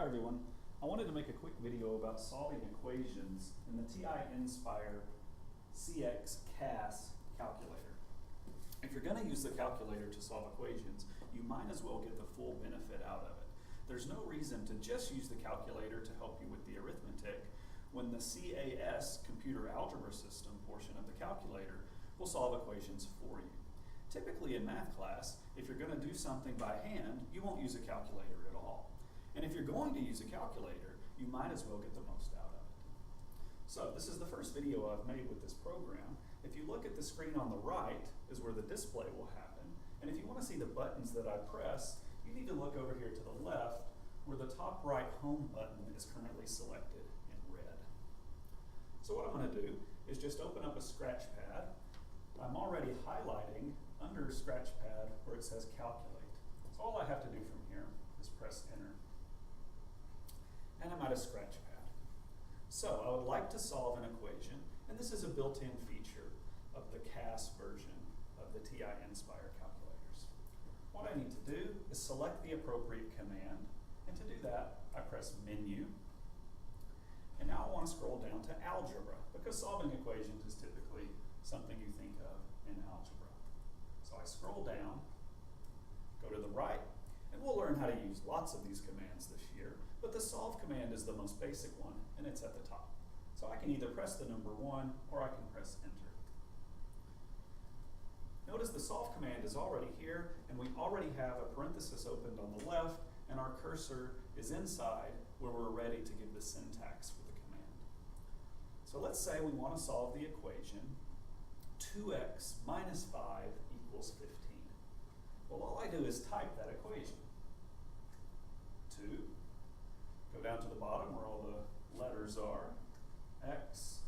everyone. I wanted to make a quick video about solving equations in the nSpire CX CAS calculator. If you're going to use the calculator to solve equations, you might as well get the full benefit out of it. There's no reason to just use the calculator to help you with the arithmetic when the CAS, computer algebra system portion of the calculator, will solve equations for you. Typically in math class, if you're going to do something by hand, you won't use a calculator at all. And if you're going to use a calculator, you might as well get the most out of it. So this is the first video I've made with this program. If you look at the screen on the right is where the display will happen. And if you want to see the buttons that I press, you need to look over here to the left where the top right home button is currently selected in red. So what I'm going to do is just open up a scratch pad. I'm already highlighting under Scratchpad where it says calculate. So all I have to do from here is press enter. And I'm at a scratch pad. So I would like to solve an equation, and this is a built-in feature of the CAS version of the TI nSpire calculators. What I need to do is select the appropriate command, and to do that I press menu. And now I want to scroll down to algebra, because solving equations is typically something you think of in algebra. So I scroll down, go to the right, and we'll learn how to use lots of these commands this year, but the solve command is the most basic one, and it's at the top. So I can either press the number 1 or I can press enter. Notice the solve command is already here, and we already have a parenthesis opened on the left, and our cursor is inside where we're ready to give the syntax for the command. So let's say we want to solve the equation 2x minus 5 equals 15. Well, all I do is type that equation. 2, go down to the bottom where all the letters are, x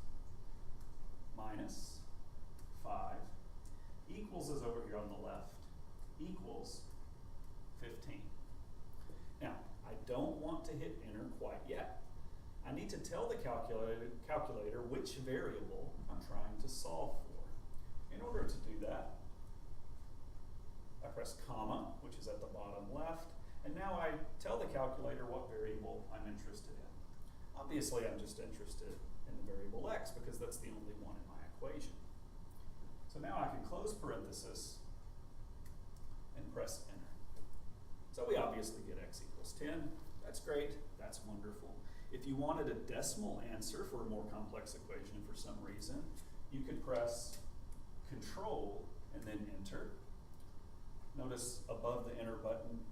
minus 5 equals is over here on the left, equals 15. Now, I don't want to hit enter quite yet. I need to tell the calculator which variable I'm trying to solve for. In order to do that, I press comma, which is at the bottom left, and now I tell the calculator what variable I'm interested in. Obviously, I'm just interested in the variable x because that's the only one in my equation. So now I can close parenthesis and press enter. So we obviously get x equals 10. That's great, that's wonderful. If you wanted a decimal answer for a more complex equation for some reason, you could press Control and then enter. Notice above the enter button,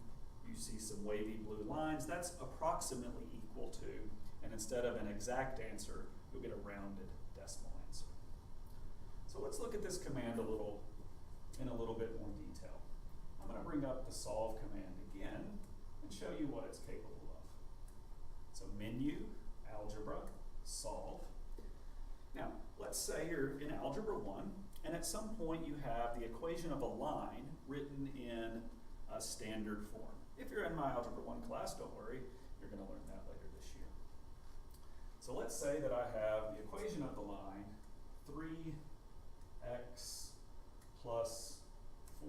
you see some wavy blue lines. That's approximately equal to, and instead of an exact answer, you'll get a rounded decimal answer. So let's look at this command in a little bit more detail. I'm going to bring up the solve command again and show you what it's capable of. So menu, algebra, solve. Now, let's say you're in Algebra 1, and at some point you have the equation of a line written in a standard form. If you're in my Algebra 1 class, don't worry, you're going to learn that later this year. So let's say that I have the equation of the line 3x plus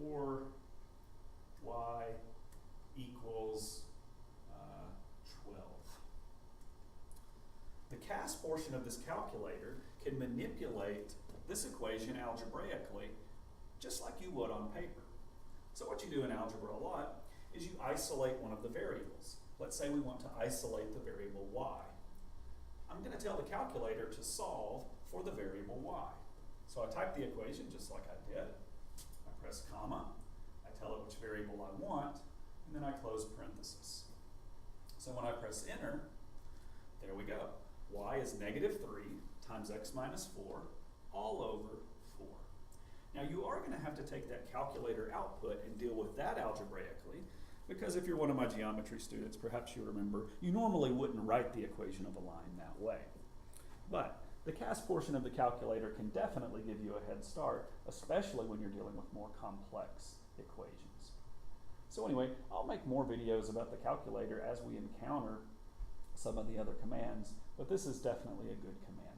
4y equals 12. The CAS portion of this calculator can manipulate this equation algebraically just like you would on paper. So what you do in algebra a lot is you isolate one of the variables. Let's say we want to isolate the variable y. I'm going to tell the calculator to solve for the variable y. So I type the equation just like I did. I press comma, I tell it which variable I want, and then I close parenthesis. So when I press enter, there we go. Y is negative 3 times x minus 4 all over 4. Now you are going to have to take that calculator output and deal with that algebraically, because if you're one of my geometry students, perhaps you remember, you normally wouldn't write the equation of a line that way. But the CAS portion of the calculator can definitely give you a head start, especially when you're dealing with more complex equations. So anyway, I'll make more videos about the calculator as we encounter some of the other commands, but this is definitely a good command.